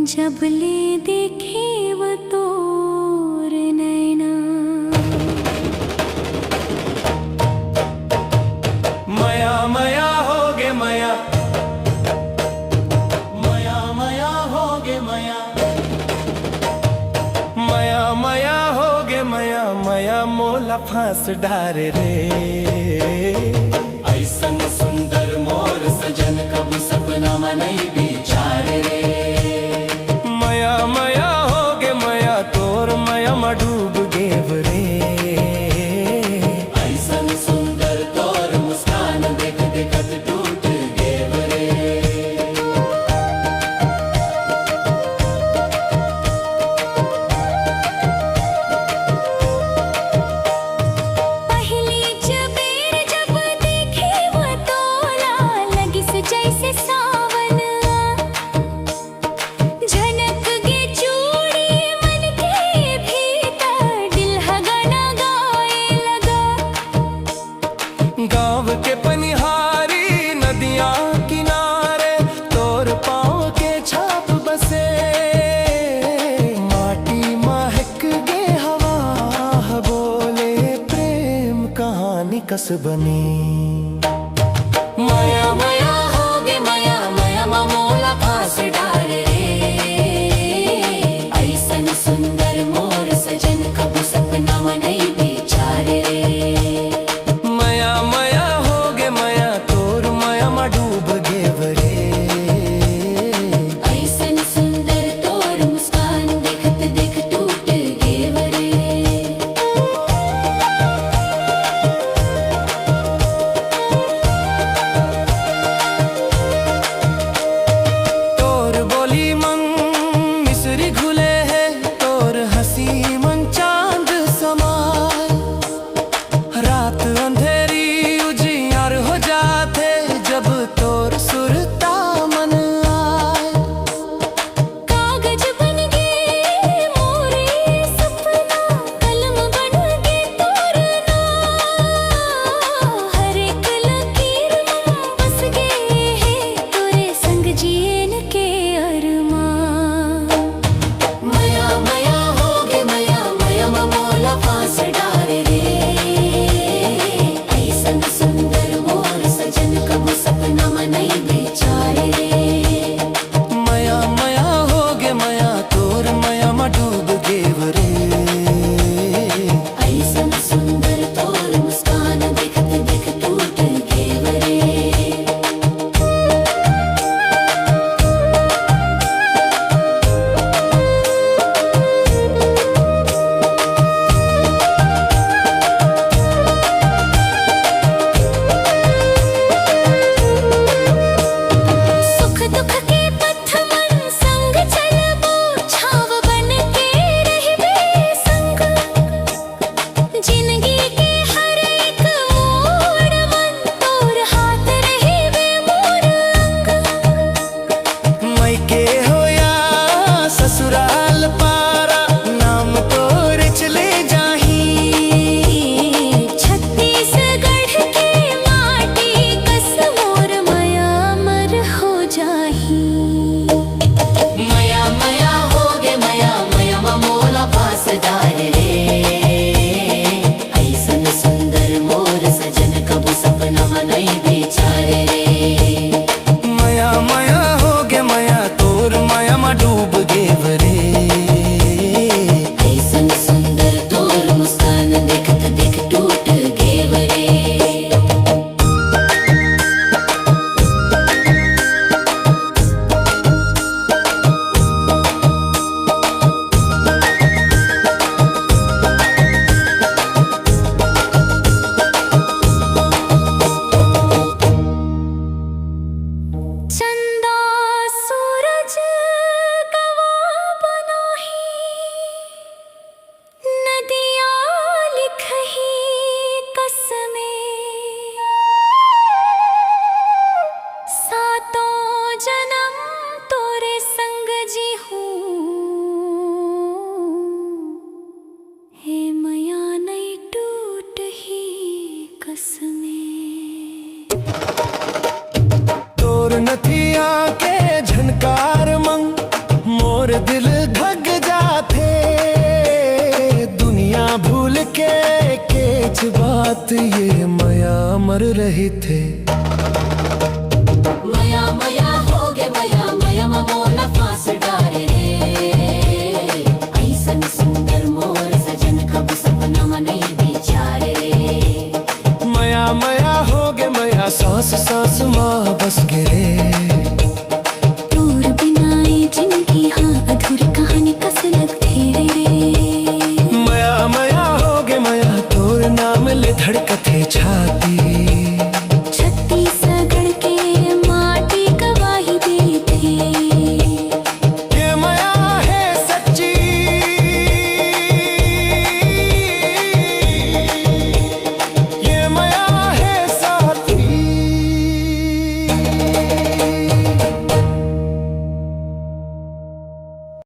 जब ले देखे वो तोर नैना। मया मया होगे मया, मया मया होगे मया, मया मया होगे मया, मया मोला फांस डारे रे। ऐसन सुंदर मोर सजन कब सपना में नहीं बिचारे रे। मया मया होगे मया, तोर मया में डूब गेव रे। ऐसन सुंदर तोर मुस्कान देख देखत टूट गेव रे। पहली जबेर जब देखे वो तोला, लगिस जैसे सावन। झनक गे चूड़ी मन के भीतर, दिल गाना गाए लगा। गाँव के पनिहारी नदियाँ किनारे, तोर पाँव के छाप बसे। माटी महक गे हवा बोले, प्रेम कहानी कस बनी। मया मया होगे मया, मया मोला फांस डारे रे। ऐसन सुंदर मोर सजन कब सपना में नहीं बिचारे रे। मया मया होगे मया, तोर मया में डूब गेव रे। ऐसन सुंदर तोर मुस्कान देखत देख टूट गेव रे। तोर बोली मन मिसरी घुले है, तोर हंसी मन चांद समाए। रात अंधेरी उजियार हो जाते, जब तोर सुरता मन आए। कागज बन गे मोरे सपना, कलम बन गे तोर नाम। हर एक लकीर में बस गे है, तोरे संग जियन के अरमान। मया मया होगे मया, मया मोला फांस डारे रे। ऐसन सुंदर मोर सजन कब सपना में नहीं बिचारे रे। मया मया होगे मया, तोर मया में डूब गेव रे। ऐसन सुंदर तोर मुस्कान देखत देख टूट गेव रे। सुख दुख के पथ मन संग चलबो, छाव बन के रहबे संग। जिंदगी के हर एक मोड़ मन, तोर हाथ रहबे मोर अंग। मैके हो या ससुराल पारा, नाम तोर चले जाही। छत्तीसगढ़ के माटी कस मोर मया मर हो जाही। मया मया होगे मया, मया मोला फांस डारे रे। ऐसन सुंदर मोर सजन कब सपना में नहीं बिचारे रे। मया मया होगे मया, तोर मया में डूब गेव रे। ऐसन सुंदर तोर मुस्कान देखत देख टूट गेव रे। चंदा सूरज गवा बनाही, नदियाँ लिखही कसमें। सातों जन्म तोरे संग जी हूँ, हे मया नहीं टूट ही कसमें। तोर नथिया के झनकार मंग, मोर रात ये मया मर रहे थे। मया मया हो गे मया मया मोला फांस डारे रे। ऐसन सुंदर मोर सजन कब सपना में नहीं बिचारे रे। मया मया हो गे मया सांस सांस माँ बस गिरे। दूर बिनाए जिनकी हाँ अधूरी कहानी कस लगती रे। मया मया हो गे मया तोर नाम ले धड़कते छाती।